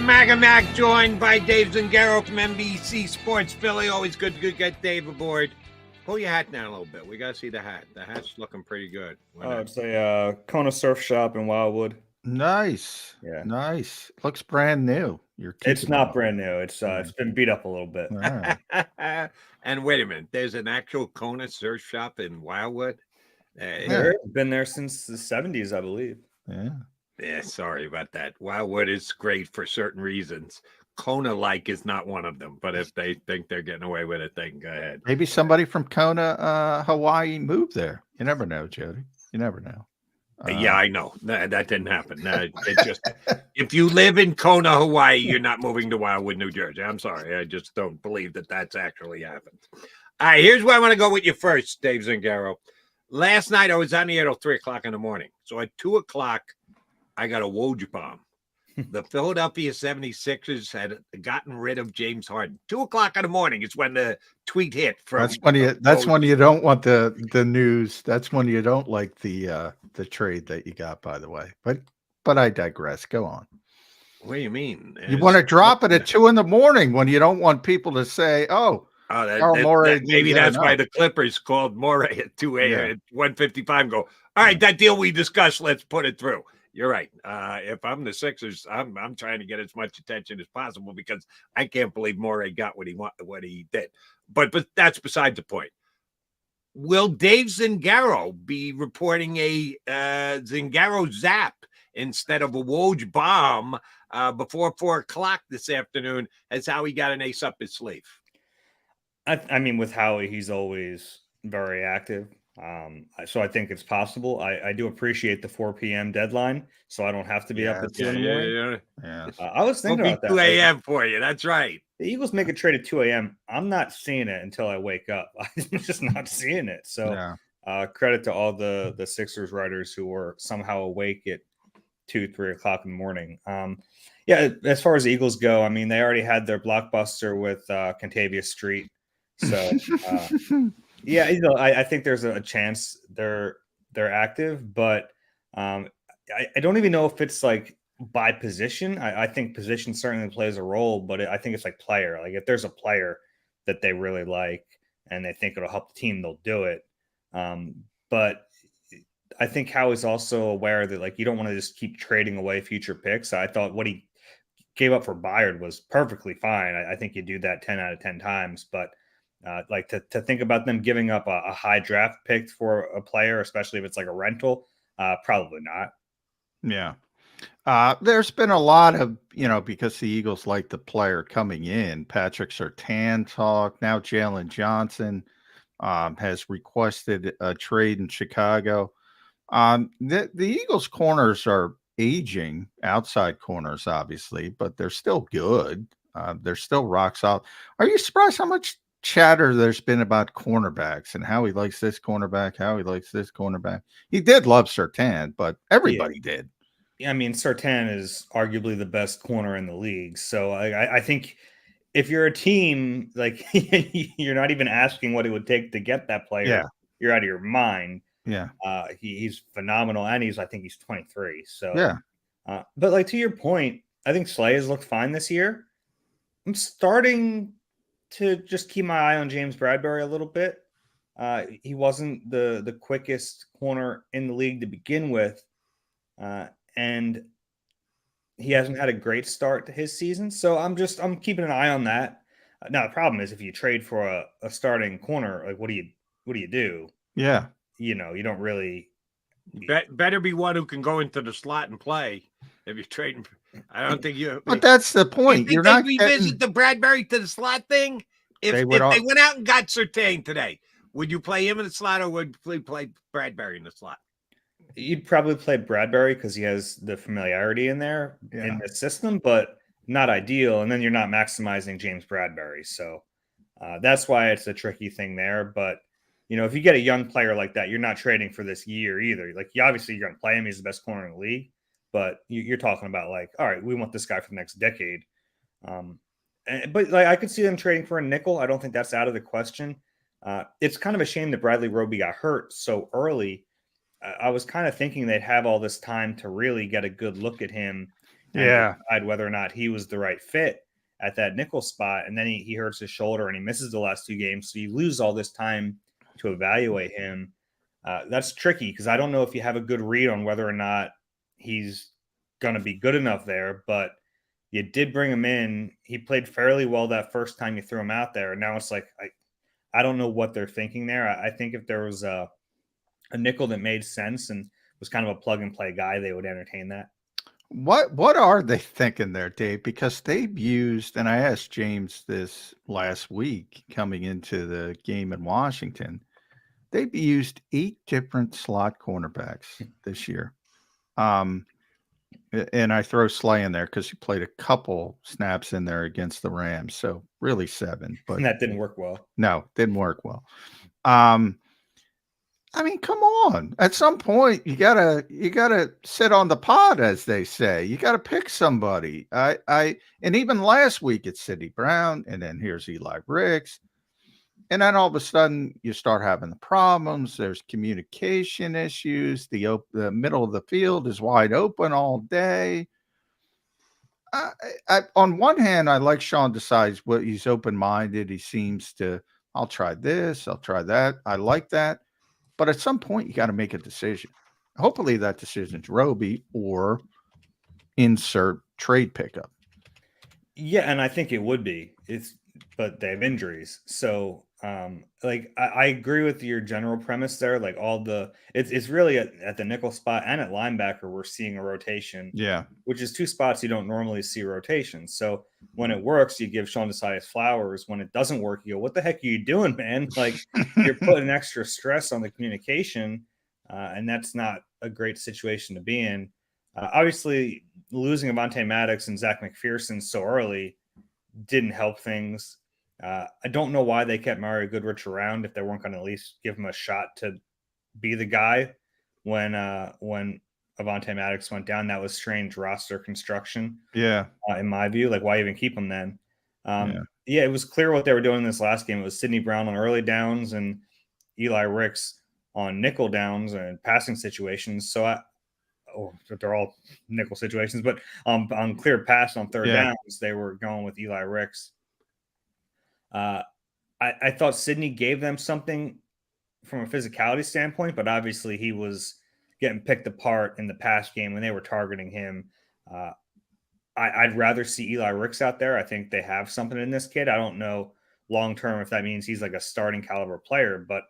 Mac joined by Dave Zangaro from NBC Sports Philly. Always good to get Dave aboard. Pull your hat down a little bit. We got to see the hat. The hat's looking pretty good. It's a Kona Surf Shop in Wildwood. Nice. Yeah. Nice. Looks brand new. It's not brand new. It's been beat up a little bit. Right. And wait a minute. There's an actual Kona Surf Shop in Wildwood? It's been there since the 70s, I believe. Yeah, sorry about that. Wildwood is great for certain reasons. Kona-like is not one of them, but if they think they're getting away with it, they can go ahead. Maybe somebody from Kona, Hawaii moved there. You never know, Jody. You never know. Yeah, I know. That didn't happen. It just if you live in Kona, Hawaii, you're not moving to Wildwood, New Jersey. I'm sorry. I just don't believe that that's actually happened. All right, here's where I want to go with you first, Dave Zangaro. Last night, I was on the air till 3 o'clock in the morning. So at 2 o'clock, I got a Woj bomb. The Philadelphia 76ers had gotten rid of James Harden. 2 o'clock in the morning is when the tweet hit. That's when you don't want the news. That's when you don't like the trade that you got, by the way. But I digress. Go on. What do you mean? You want to drop it at 2 in the morning when you don't want people to say, maybe that's why the Clippers called Morey at 2 a.m. at 1:55 and go, all right, that deal we discussed, let's put it through. You're right. If I'm the Sixers, I'm trying to get as much attention as possible because I can't believe Morey got what he did. But that's beside the point. Will Dave Zangaro be reporting a Zangaro zap instead of a Woj bomb before 4 o'clock this afternoon as how he got an ace up his sleeve? I mean, with Howie, he's always very active. So I think it's possible. I do appreciate the 4 p.m. deadline, so I don't have to be up at 2 in the morning. Yeah. I was thinking about that. 2 a.m. for you. That's right. The Eagles make a trade at 2 a.m. I'm not seeing it until I wake up. I'm just not seeing it. So credit to all the Sixers writers who were somehow awake at 2, 3 o'clock in the morning. As far as the Eagles go, I mean, they already had their blockbuster with Contavious Street. So I think there's a chance they're active, but I don't even know if it's like by position. I think position certainly plays a role, but I think it's like player. Like if there's a player that they really like and they think it'll help the team, they'll do it. But I think Howie's also aware that like you don't want to just keep trading away future picks. I thought what he gave up for Byard was perfectly fine. I think you do that 10 out of 10 times, but to think about them giving up a high draft pick for a player, especially if it's like a rental, probably not. Yeah. There's been a lot of, because the Eagles like the player coming in, Patrick Surtain talk. Now Jalen Johnson has requested a trade in Chicago. The Eagles corners are aging, outside corners, obviously, but they're still good. They're still rock solid. Are you surprised how much chatter there's been about cornerbacks and how he likes this cornerback, how he likes this cornerback? He did love Surtain, but everybody did. I mean, Surtain is arguably the best corner in the league. So I think if you're a team, like you're not even asking what it would take to get that player. Yeah. You're out of your mind. Yeah. He's phenomenal. And I think he's 23. So, yeah. But like to your point, I think Slay has looked fine this year. I'm starting to just keep my eye on James Bradbury a little bit. He wasn't the quickest corner in the league to begin with. And he hasn't had a great start to his season. So I'm keeping an eye on that. Now the problem is if you trade for a starting corner, like what do you do? Yeah. You don't really better be one who can go into the slot and play. If you're trading, I don't think you. But that's the point. You're not revisit the Bradbury to the slot thing. If they went out and got Surtain today, would you play him in the slot or would you play Bradbury in the slot? You'd probably play Bradbury because he has the familiarity in there in the system, but not ideal. And then you're not maximizing James Bradbury. So that's why it's a tricky thing there. But, if you get a young player like that, you're not trading for this year either. Like, obviously, you're going to play him. He's the best corner in the league. But you're talking about, like, all right, we want this guy for the next decade. But like, I could see them trading for a nickel. I don't think that's out of the question. It's kind of a shame that Bradley Roby got hurt so early. I was kind of thinking they'd have all this time to really get a good look at him Yeah. decide whether or not he was the right fit at that nickel spot. And then he hurts his shoulder and he misses the last 2 games. So you lose all this time to evaluate him. That's tricky because I don't know if you have a good read on whether or not he's going to be good enough there, but you did bring him in. He played fairly well that first time you threw him out there. And now it's like, I don't know what they're thinking there. I think if there was a nickel that made sense and was kind of a plug and play guy, they would entertain that. What are they thinking there, Dave? Because they've used, and I asked James this last week coming into the game in Washington, they've used 8 different slot cornerbacks this year. And I throw Slay in there because he played a couple snaps in there against the Rams. So really 7. But and that didn't work well. No, didn't work well. I mean, come on. At some point, you gotta sit on the pod, as they say. You gotta pick somebody. And even last week it's Sidney Brown, and then here's Eli Ricks, and then all of a sudden you start having the problems. There's communication issues. The middle of the field is wide open all day. On one hand, I like Sean Desai's what he's open-minded. He seems to, I'll try this, I'll try that. I like that. But at some point, you got to make a decision. Hopefully that decision's Roby or insert trade pickup. Yeah, and I think it would be. But they have injuries. So, I agree with your general premise there. Like it's really at the nickel spot and at linebacker, we're seeing a rotation. Yeah. Which is 2 spots you don't normally see rotations. So when it works, you give Sean Desai his flowers. When it doesn't work, you go, what the heck are you doing, man? Like you're putting extra stress on the communication. And that's not a great situation to be in. Obviously, losing Avonte Maddox and Zach McPherson so early didn't help things. I don't know why they kept Mario Goodrich around if they weren't going to at least give him a shot to be the guy when Avonte Maddox went down. That was strange roster construction. Yeah. In my view, like why even keep him then? Yeah, it was clear what they were doing in this last game. It was Sidney Brown on early downs and Eli Ricks on nickel downs and passing situations. So they're all nickel situations, but on clear pass on third downs, they were going with Eli Ricks. I thought Sidney gave them something from a physicality standpoint, but obviously he was getting picked apart in the pass game when they were targeting him. I'd rather see Eli Ricks out there. I think they have something in this kid. I don't know long-term if that means he's like a starting caliber player, but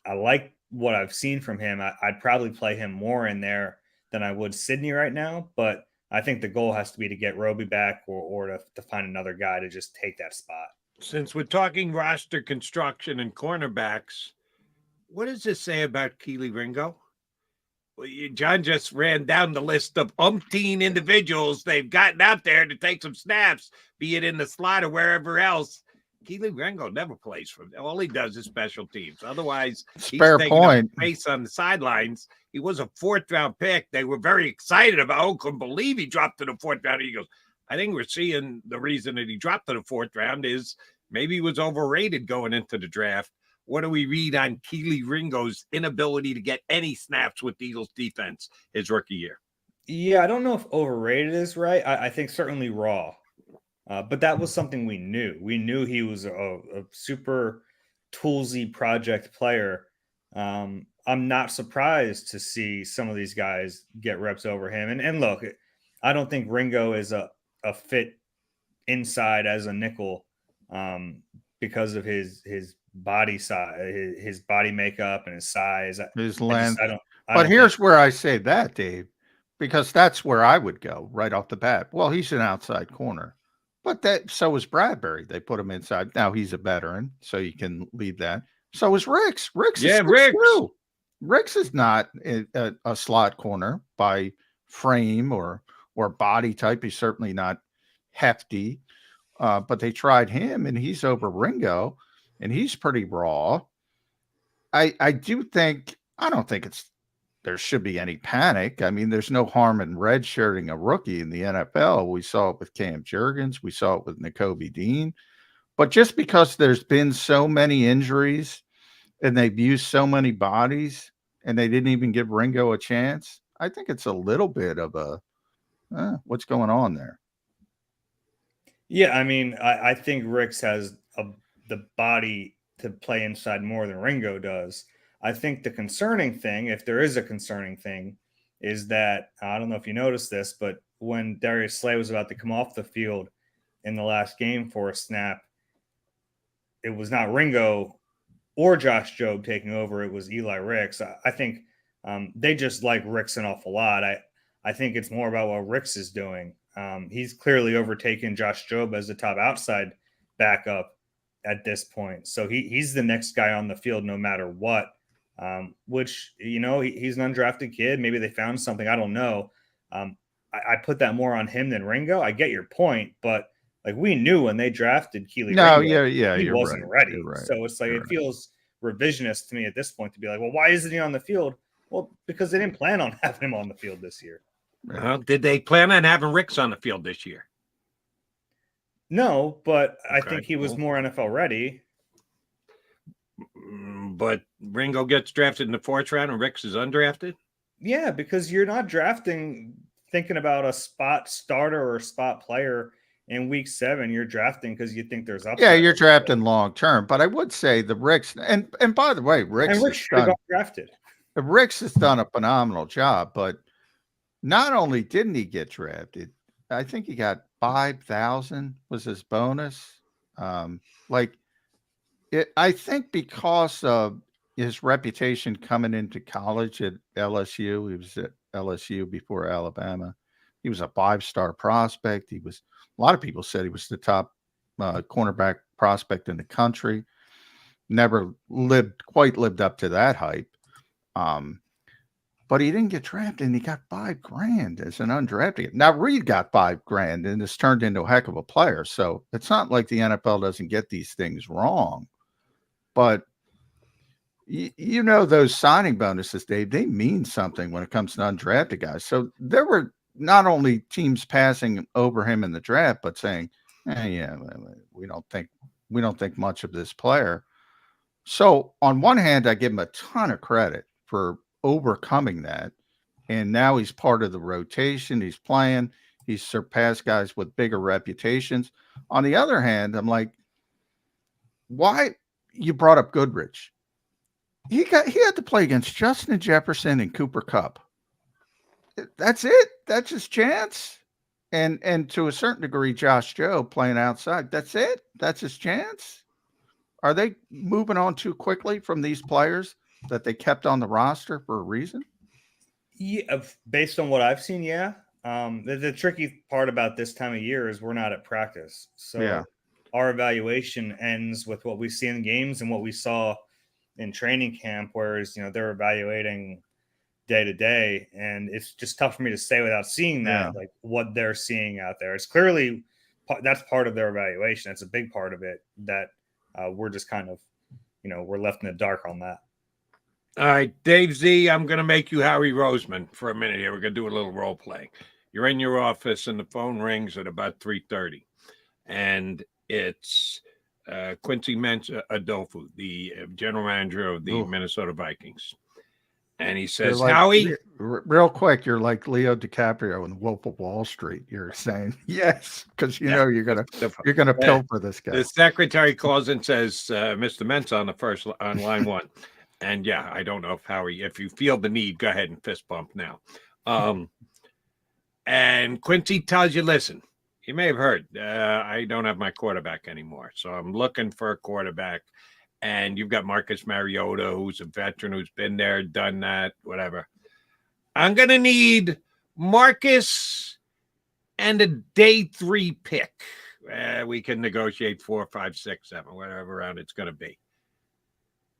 I like what I've seen from him. I'd probably play him more in there than I would Sidney right now, but I think the goal has to be to get Roby back or to find another guy to just take that spot. Since we're talking roster construction and cornerbacks, what does this say about Keely Ringo? Well, John just ran down the list of umpteen individuals they've gotten out there to take some snaps, be it in the slot or wherever else. Keely Ringo never plays for them. All he does is special teams. Otherwise, Fair he's taking point. Face on the sidelines. He was a 4th-round pick. They were very excited about. Oh, couldn't believe he dropped to the 4th round. He goes, I think we're seeing the reason that he dropped to the 4th round is maybe he was overrated going into the draft. What do we read on Keely Ringo's inability to get any snaps with the Eagles defense his rookie year? Yeah, I don't know if overrated is right. I think certainly raw. But that was something we knew. We knew he was a super toolsy project player. I'm not surprised to see some of these guys get reps over him. And look, I don't think Ringo is a fit inside as a nickel because of his body size, his body makeup and his size, his length. But here's where I say that, Dave, because that's where I would go right off the bat. Well, he's an outside corner, but so is Bradbury. They put him inside. Now he's a veteran, so you can leave that. So is Ricks. Ricks is not a slot corner by frame or body type. He's certainly not hefty, but they tried him, and he's over Ringo, and he's pretty raw. I don't think there should be any panic. I mean, there's no harm in redshirting a rookie in the NFL. We saw it with Cam Jurgens. We saw it with Nakobe Dean. But just because there's been so many injuries and they've used so many bodies and they didn't even give Ringo a chance, I think it's a little bit of what's going on there? Yeah, I mean, I think Ricks has the body to play inside more than Ringo does. I think the concerning thing, if there is a concerning thing, is that I don't know if you noticed this, but when Darius Slay was about to come off the field in the last game for a snap, it was not Ringo or Josh Jobe taking over. It was Eli Ricks. I think they just like Ricks an awful lot. I think it's more about what Ricks is doing. He's clearly overtaken Josh Jobe as the top outside backup at this point. So he's the next guy on the field no matter what, which, he's an undrafted kid. Maybe they found something. I don't know. I put that more on him than Ringo. I get your point, but like we knew when they drafted Keely Ringo, he wasn't ready. Right. So it's like it feels revisionist to me at this point to be like, well, why isn't he on the field? Well, because they didn't plan on having him on the field this year. Well, did they plan on having Ricks on the field this year? No, but I think he was more NFL ready. But Ringo gets drafted in the 4th round and Ricks is undrafted? Yeah, because you're not drafting thinking about a spot starter or a spot player in week 7. You're drafting because you think there's upside. Yeah, you're drafting long term. But I would say the Ricks, and by the way, Ricks got drafted. Ricks has done a phenomenal job, but not only didn't he get drafted, I think he got 5,000 was his bonus. I think because of his reputation coming into college at LSU, he was at LSU before Alabama. He was a 5-star prospect. A lot of people said he was the top cornerback prospect in the country. Never quite lived up to that hype. But he didn't get drafted, and he got $5,000 as an undrafted. Now Reed got $5,000 and has turned into a heck of a player. So it's not like the NFL doesn't get these things wrong. But those signing bonuses, Dave, they mean something when it comes to undrafted guys. So there were not only teams passing over him in the draft, but saying, we don't think much of this player. So on one hand, I give him a ton of credit for overcoming that, and now he's part of the rotation. He's playing. He's surpassed guys with bigger reputations. On the other hand, I'm like, why? You brought up Goodrich. He had to play against Justin Jefferson and Cooper Kupp. That's it. That's his chance. And to a certain degree, Josh Jobe playing outside. That's it. That's his chance. Are they moving on too quickly from these players that they kept on the roster for a reason? Yeah, based on what I've seen, yeah. The tricky part about this time of year is we're not at practice. So our evaluation ends with what we see in games and what we saw in training camp, whereas, they're evaluating day to day. And it's just tough for me to say without seeing that, like what they're seeing out there. It's clearly that's part of their evaluation. That's a big part of it that we're just kind of, we're left in the dark on that. All right, Dave Z, I'm going to make you Harry Roseman for a minute here. We're going to do a little role play. You're in your office and the phone rings at about 3:30. And it's Quincy Adolfo, the general manager of the Minnesota Vikings. And he says, Howie. Real quick, you're like Leo DiCaprio in Wolf of Wall Street. You're saying yes, because you're gonna pilfer this guy. The secretary calls and says, Mr. Mentz on line 1. And I don't know if Howie, if you feel the need, go ahead and fist bump now. And Quincy tells you, listen, you may have heard, I don't have my quarterback anymore. So I'm looking for a quarterback. And you've got Marcus Mariota, who's a veteran, who's been there, done that, whatever. I'm going to need Marcus and a day 3 pick. We can negotiate 4, 5, 6, 7, whatever round it's going to be.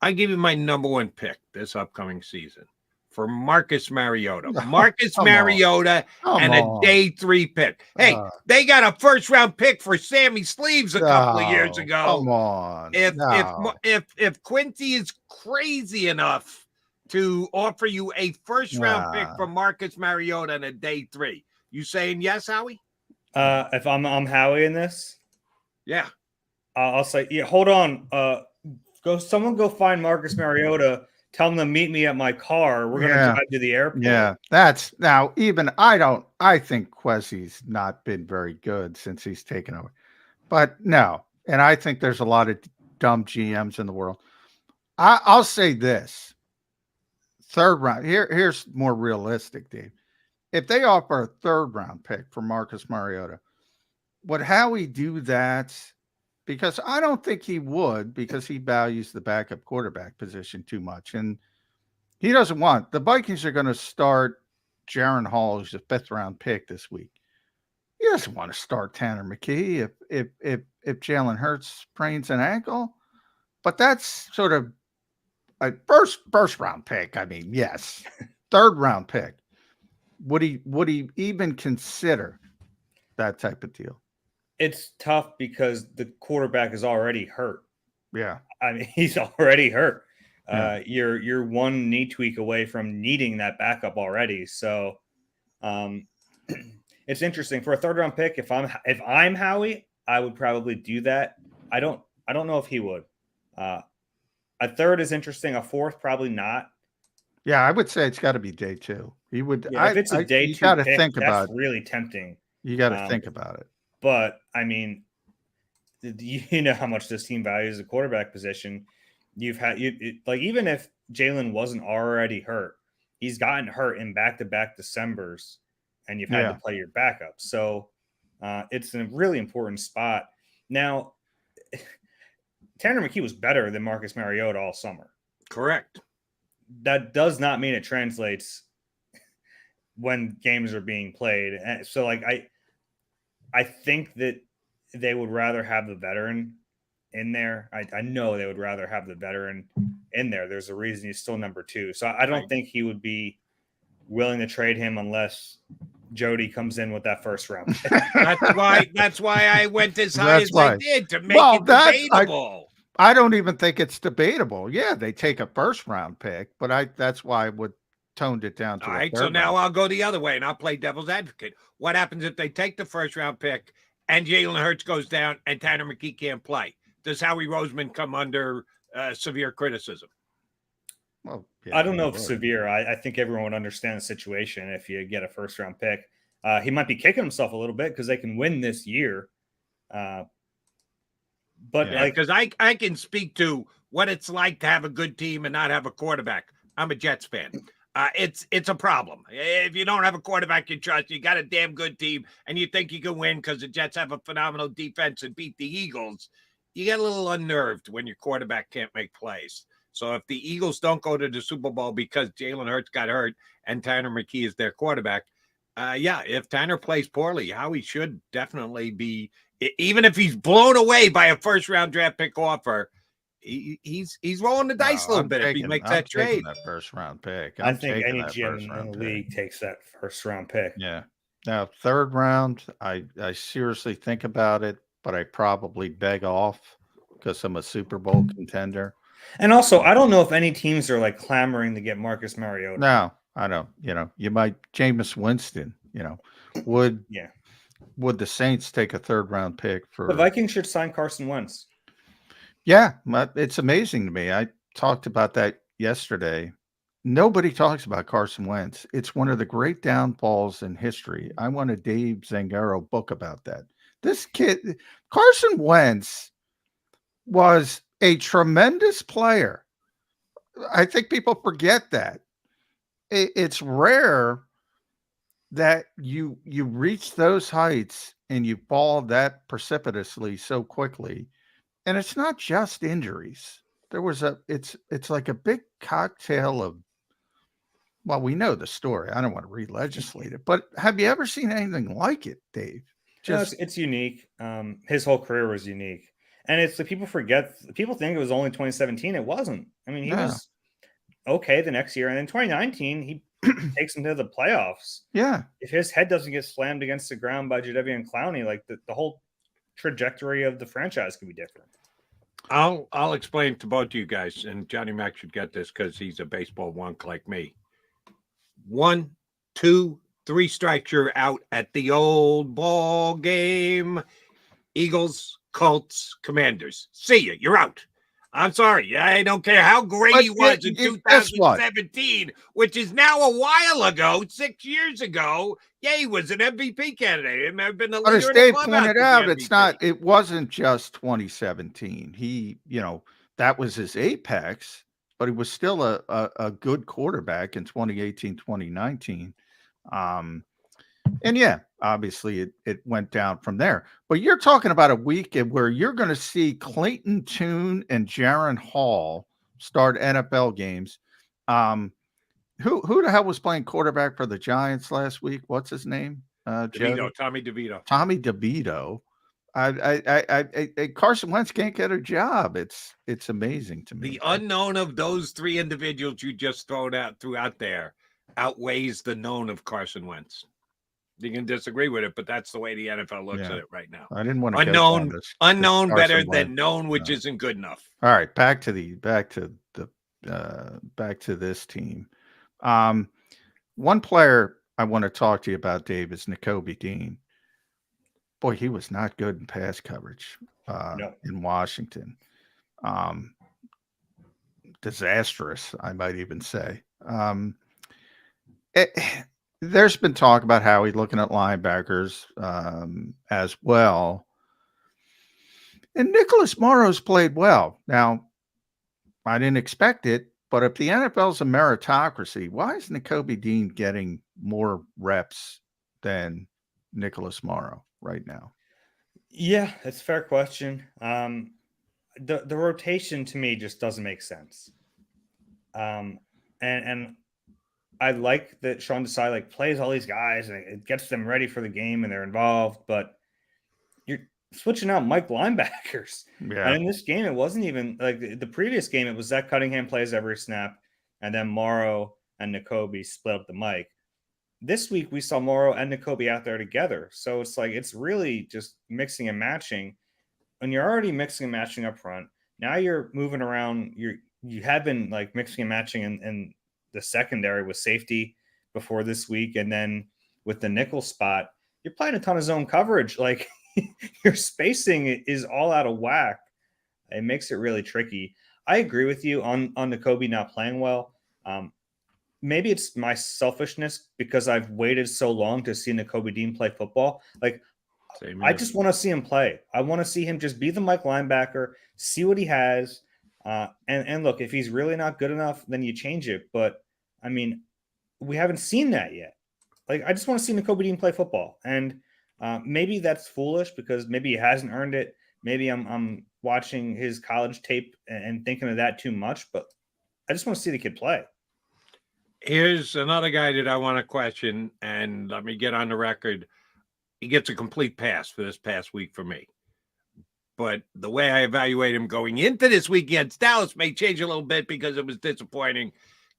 I give you my number 1 pick this upcoming season for Marcus Mariota. Marcus Mariota and a day 3 pick. Hey, they got a 1st-round pick for Sammy Sleeves a couple of years ago. Come on. If Quincy is crazy enough to offer you a 1st-round pick for Marcus Mariota and a day 3, you saying yes, Howie? If I'm Howie in this, yeah, I'll say hold on. Someone go find Marcus Mariota tell them to meet me at my car. We're going to drive to the airport. Yeah, that's now even I think Quesi's not been very good since he's taken over. But no, and I think there's a lot of dumb GMs in the world. I'll say this. Third round. Here's more realistic, Dave. If they offer a third round pick for Marcus Mariota, would Howie do that? Because I don't think he would, because he values the backup quarterback position too much. And he doesn't want the Vikings are going to start Jaron Hall, who's a 5th round pick this week. He doesn't want to start Tanner McKee if Jalen Hurts sprains an ankle. But that's sort of a first round pick. I mean, yes. 3rd round pick. Would he even consider that type of deal? It's tough because the quarterback is already hurt. Yeah. I mean, he's already hurt. Yeah. You're one knee tweak away from needing that backup already. So it's interesting for a 3rd round pick. If I'm Howie, I would probably do that. I don't know if he would. A 3rd is interesting. A 4th, probably not. Yeah, I would say it's got to be day 2. He would. Yeah, if it's a day 2, you got to think about. That's really tempting. You got to think about it. But I mean, you know how much this team values the quarterback position. Even if Jalen wasn't already hurt, he's gotten hurt in back-to-back Decembers, and you've had to play your backup. So it's a really important spot. Now, Tanner McKee was better than Marcus Mariota all summer. Correct. That does not mean it translates when games are being played. So, I think that they would rather have the veteran in there. I know they would rather have the veteran in there. There's a reason he's still number 2. So I don't think he would be willing to trade him unless Jody comes in with that 1st round pick. That's why I went as high as I did, to make it debatable. I don't even think it's debatable. Yeah, they take a 1st round pick, but that's why I would toned it down to all right. So now I'll go the other way and I'll play devil's advocate. What happens if they take the 1st round pick and Jalen Hurts goes down and Tanner McKee can't play? Does Howie Roseman come under severe criticism? Well, yeah, I don't know if severe. I think everyone would understand the situation if you get a 1st round pick. He might be kicking himself a little bit because they can win this year. But because I can speak to what it's like to have a good team and not have a quarterback. I'm a Jets fan. It's a problem. If you don't have a quarterback you trust, you got a damn good team, and you think you can win because the Jets have a phenomenal defense and beat the Eagles, you get a little unnerved when your quarterback can't make plays. So if the Eagles don't go to the Super Bowl because Jalen Hurts got hurt and Tanner McKee is their quarterback, if Tanner plays poorly, Howie should definitely be, even if he's blown away by a 1st round draft pick offer, he's rolling the dice a little bit if he makes that trade. That 1st round pick. I think any GM in the league takes that 1st round pick. Yeah. Now 3rd round, I seriously think about it, but I probably beg off because I'm a Super Bowl contender. And also, I don't know if any teams are clamoring to get Marcus Mariota. No, I don't. You might Jameis Winston. Would the Saints take a 3rd round pick for the Vikings? Should sign Carson Wentz. Yeah, it's amazing to me. I talked about that yesterday. Nobody talks about Carson Wentz. It's one of the great downfalls in history. I want a Dave Zangaro book about that. This kid, Carson Wentz, was a tremendous player. I think people forget that. It's rare that you reach those heights and you fall that precipitously so quickly. And it's not just injuries. There was it's like a big cocktail of, well, we know the story. I don't want to re-legislate it, but have you ever seen anything like it, Dave? It's unique. His whole career was unique. And it's people forget, people think it was only 2017. It wasn't. I mean, he was okay the next year. And in 2019, he takes him to the playoffs. Yeah. If his head doesn't get slammed against the ground by Jadeveon Clowney, the whole trajectory of the franchise could be different. I'll explain to both of you guys, and Johnny Mac should get this because he's a baseball wonk like me. 1, 2, 3 strikes, you're out at the old ball game. Eagles, Colts, Commanders. See ya. You're out. I'm sorry. I don't care how great he was in 2017, which is now a while ago, 6 years ago. Yeah, he was an MVP candidate. It may have been the leader But as in the Dave clubhouse pointed out, it wasn't just 2017. He, that was his apex, but he was still a good quarterback in 2018, 2019. And yeah, obviously it went down from there. But you're talking about a weekend where you're going to see Clayton Tune and Jaron Hall start NFL games. Who the hell was playing quarterback for the Giants last week? What's his name? DeVito, Tommy DeVito. Tommy DeVito. Carson Wentz can't get a job. It's amazing to me. The unknown of those three individuals you just threw out there outweighs the known of Carson Wentz. You can disagree with it, but that's the way the NFL looks at it right now. I didn't want to unknown better than known, which isn't good enough. All right, back to this team. One player I want to talk to you about, Dave, is Nakobe Dean. Boy, he was not good in pass coverage in Washington. Disastrous, I might even say. There's been talk about how he's looking at linebackers as well. And Nicholas Morrow's played well. Now, I didn't expect it, but if the NFL's a meritocracy, why is Nakobe Dean getting more reps than Nicholas Morrow right now? Yeah, that's a fair question. The rotation to me just doesn't make sense. And I like that Sean Desai plays all these guys and it gets them ready for the game and they're involved, but you're switching out Mike linebackers. Yeah. And in this game, it wasn't even like the previous game. It was Zach Cunningham plays every snap, and then Morrow and Nakobe split up the mic. This week we saw Morrow and Nakobe out there together. So it's really just mixing and matching. And you're already mixing and matching up front. Now you're moving around. You have been mixing and matching in the secondary with safety before this week. And then with the nickel spot, you're playing a ton of zone coverage. Your spacing is all out of whack. It makes it really tricky. I agree with you on Nakobe not playing well. Maybe it's my selfishness because I've waited so long to see Nakobe Dean play football. I just want to see him play. I want to see him just be the Mike linebacker, see what he has. And look, if he's really not good enough, then you change it. But I mean, we haven't seen that yet. I just want to see Nakobe Dean play football. And maybe that's foolish because maybe he hasn't earned it. Maybe I'm watching his college tape and thinking of that too much, but I just want to see the kid play. Here's another guy that I want to question, and let me get on the record. He gets a complete pass for this past week for me. But the way I evaluate him going into this week against Dallas may change a little bit because it was disappointing.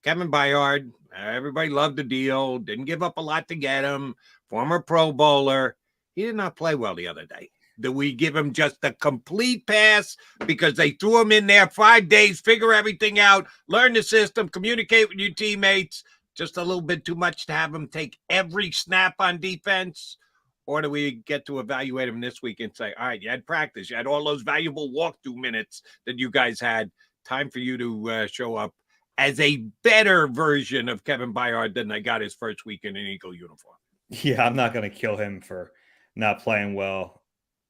Kevin Byard, everybody loved the deal, didn't give up a lot to get him, former Pro Bowler. He did not play well the other day. Do we give him just a complete pass because they threw him in there 5 days, figure everything out, learn the system, communicate with your teammates? Just a little bit too much to have him take every snap on defense? Or do we get to evaluate him this week and say, all right, you had practice, you had all those valuable walkthrough minutes that you guys had. Time for you to show up as a better version of Kevin Byard than I got his first week in an Eagle uniform. Yeah, I'm not going to kill him for not playing well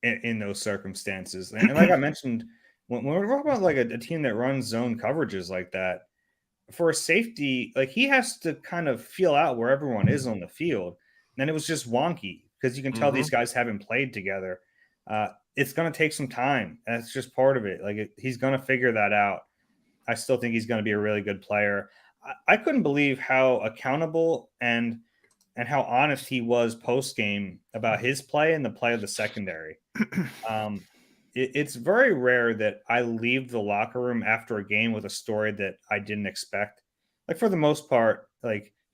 in those circumstances. And like I mentioned, when we're talking about a team that runs zone coverages like that, for a safety, he has to kind of feel out where everyone is on the field. And then it was just wonky because you can tell these guys haven't played together. It's going to take some time. That's just part of it. He's going to figure that out. I still think he's going to be a really good player. I couldn't believe how accountable and how honest he was post-game about his play and the play of the secondary. It's very rare that I leave the locker room after a game with a story that I didn't expect. For the most part,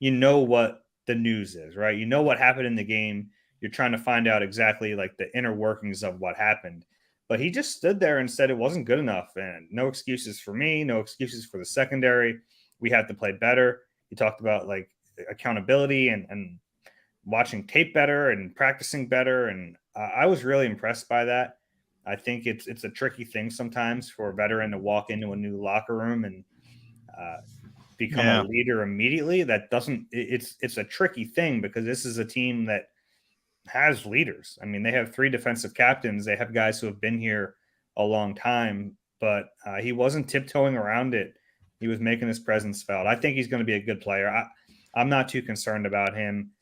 you know what the news is, right? You know what happened in the game. You're trying to find out exactly the inner workings of what happened. But he just stood there and said it wasn't good enough. And no excuses for me, no excuses for the secondary. We have to play better. He talked about accountability and watching tape better and practicing better. And I was really impressed by that. I think it's a tricky thing sometimes for a veteran to walk into a new locker room and become a leader immediately. That doesn't. It's a tricky thing because this is a team that has leaders. I mean, they have 3 defensive captains. They have guys who have been here a long time, but he wasn't tiptoeing around it. He was making his presence felt. I think he's going to be a good player. I'm not too concerned about him.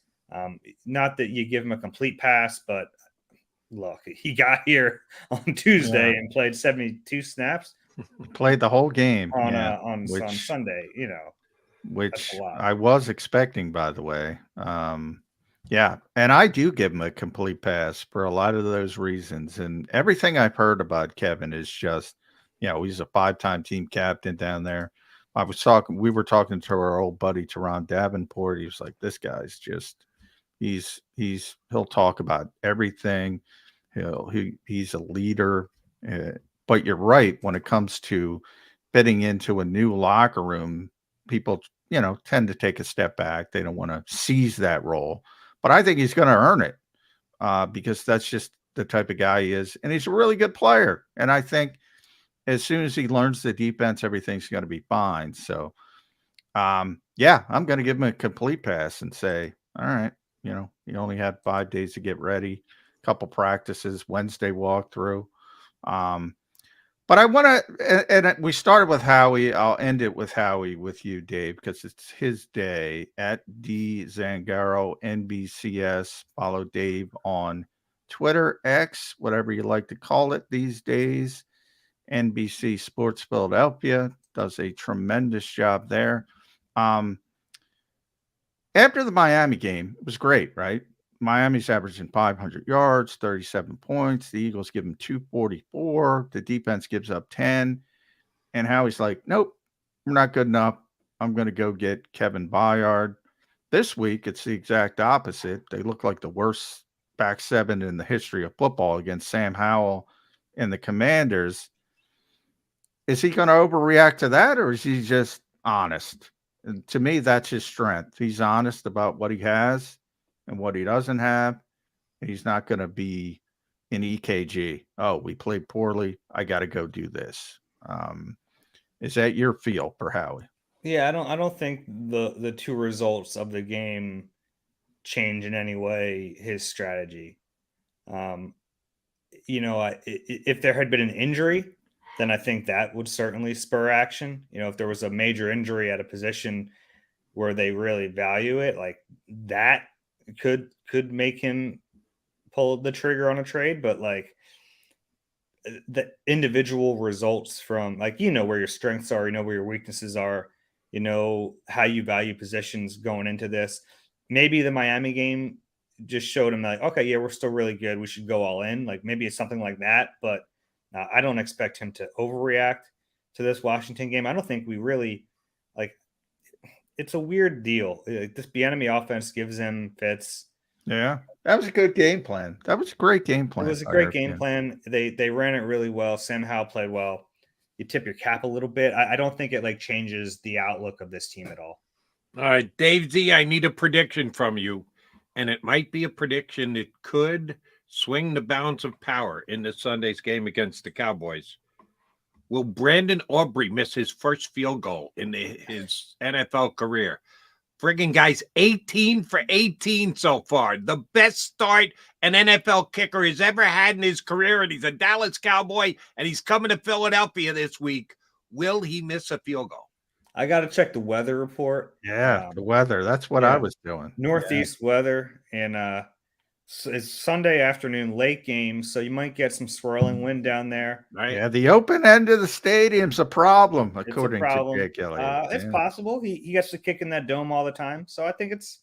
Not that you give him a complete pass, but look, he got here on Tuesday and played 72 snaps. Played the whole game on Sunday, which I was expecting, by the way. Yeah, and I do give him a complete pass for a lot of those reasons. And everything I've heard about Kevin is just, he's a 5-time team captain down there. We were talking to our old buddy, Teron Davenport. He was like, this guy's just, he'll talk about everything. He's a leader. But you're right. When it comes to fitting into a new locker room, people, tend to take a step back. They don't want to seize that role. But I think he's going to earn it because that's just the type of guy he is. And he's a really good player. And I think as soon as he learns the defense, everything's going to be fine. So, I'm going to give him a complete pass and say, all right, he only had 5 days to get ready, a couple practices, Wednesday walkthrough. But I want to, and we started with Howie. I'll end it with Howie with you, Dave, because it's his day at D Zangaro NBCS. Follow Dave on Twitter, X, whatever you like to call it these days. NBC Sports Philadelphia does a tremendous job there. After the Miami game, it was great, right? Miami's averaging 500 yards, 37 points. The Eagles give him 244. The defense gives up 10. And Howie's like, nope, we're not good enough. I'm going to go get Kevin Byard. This week, it's the exact opposite. They look like the worst back 7 in the history of football against Sam Howell and the Commanders. Is he going to overreact to that, or is he just honest? And to me, that's his strength. He's honest about what he has and what he doesn't have. And he's not going to be an EKG. Oh, we played poorly. I got to go do this. Is that your feel for Howie? Yeah, I don't think the 2 results of the game change in any way his strategy. If there had been an injury, then I think that would certainly spur action. If there was a major injury at a position where they really value it, like that could make him pull the trigger on a trade. But like the individual results from where your strengths are, where your weaknesses are, how you value positions going into this. Maybe the Miami game just showed him like, okay, yeah, we're still really good. We should go all in. Like maybe it's something like that, but I don't expect him to overreact to this Washington game. I don't think we really it's a weird deal. This Bieniemy offense gives him fits. Yeah, that was a good game plan. That was a great game plan. It was a great game plan. They ran it really well. Sam Howell played well. You tip your cap a little bit. I don't think it changes the outlook of this team at all. All right, Dave Z, I need a prediction from you, and it might be a prediction that could swing the balance of power in this Sunday's game against the Cowboys. Will Brandon Aubrey miss his first field goal in his NFL career? Friggin' guys, 18 for 18 so far. The best start an NFL kicker has ever had in his career, and he's a Dallas Cowboy, and he's coming to Philadelphia this week. Will he miss a field goal? I got to check the weather report. Yeah, the weather. That's what I was doing. Northeast weather, and it's Sunday afternoon, late game, so you might get some swirling wind down there. Right. Yeah, the open end of the stadium's a problem, according to Jake Elliott. It's possible. He gets to kick in that dome all the time, so I think it's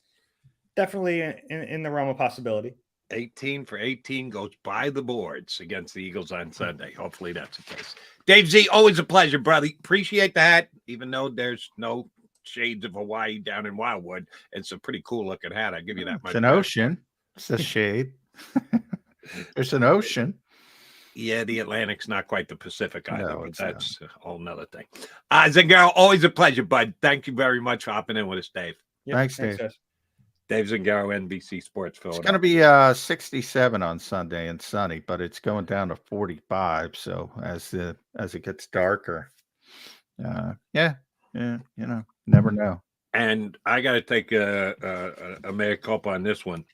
definitely in the realm of possibility. 18 for 18 goes by the boards against the Eagles on Sunday. Hopefully that's the case. Dave Z, always a pleasure, brother. Appreciate the hat, even though there's no shades of Hawaii down in Wildwood. It's a pretty cool looking hat. I give you that much. It's an ocean. It's a shade. There's an ocean. Yeah, the Atlantic's not quite the Pacific either, but that's a whole nother thing. Zangaro, always a pleasure, bud. Thank you very much for hopping in with us, Dave. Yep, thanks, Dave. Dave Zangaro, NBC Sports Philadelphia. It's going to be 67 on Sunday and sunny, but it's going down to 45. So as it gets darker, yeah, never know. And I got to take a mea culpa on this one.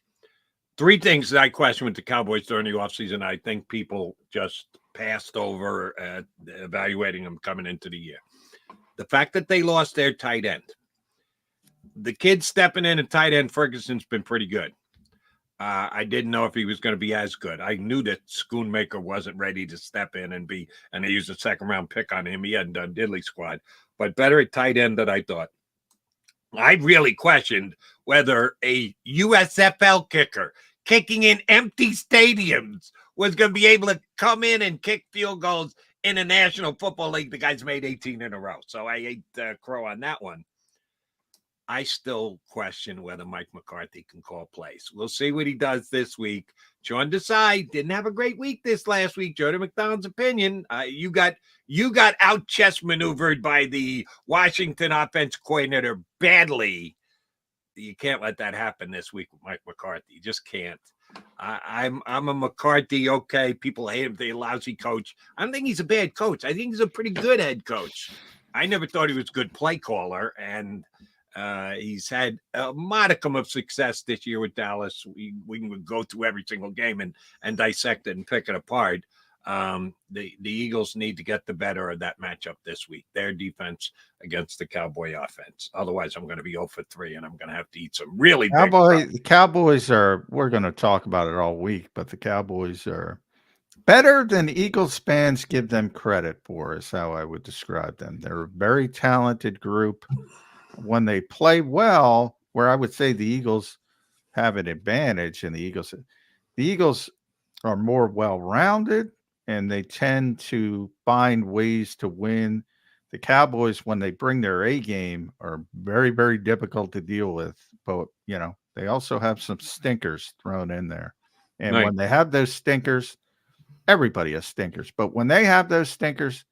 3 things that I questioned with the Cowboys during the offseason. I think people just passed over evaluating them coming into the year. The fact that they lost their tight end. The kid stepping in at tight end, Ferguson's been pretty good. I didn't know if he was going to be as good. I knew that Schoonmaker wasn't ready to step in and they used a 2nd-round pick on him. He hadn't done diddly squad, but better at tight end than I thought. I really questioned whether a USFL kicker kicking in empty stadiums was going to be able to come in and kick field goals in the National Football League. The guy's made 18 in a row, so I ate crow on that one. I still question whether Mike McCarthy can call plays. We'll see what he does this week. Sean Desai didn't have a great week this last week. Jody McDonald's opinion. You got out chess maneuvered by the Washington offense coordinator badly. You can't let that happen this week with Mike McCarthy. You just can't. I'm a McCarthy. Okay, people hate him. They're a lousy coach. I don't think he's a bad coach. I think he's a pretty good head coach. I never thought he was a good play caller, and he's had a modicum of success this year with Dallas. We can go through every single game and dissect it and pick it apart. The Eagles need to get the better of that matchup this week. Their defense against the Cowboy offense. Otherwise, I'm going to be 0 for 3, and I'm going to have to eat some really big. The Cowboys are. We're going to talk about it all week, but the Cowboys are better than Eagles fans give them credit for. Is how I would describe them. They're a very talented group. When they play well, where I would say the Eagles have an advantage, and the Eagles are more well-rounded, and they tend to find ways to win. The Cowboys, when they bring their A game, are very, very difficult to deal with. But, they also have some stinkers thrown in there. And when they have those stinkers, everybody has stinkers. But when they have those stinkers,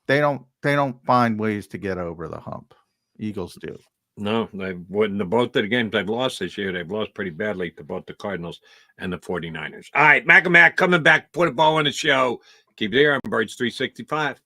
they don't find ways to get over the hump. Eagles do. No, they wouldn't. Both of the games they've lost this year, they've lost pretty badly to both the Cardinals and the 49ers. All right, Mac coming back, put a ball on the show. Keep it here on Birds 365.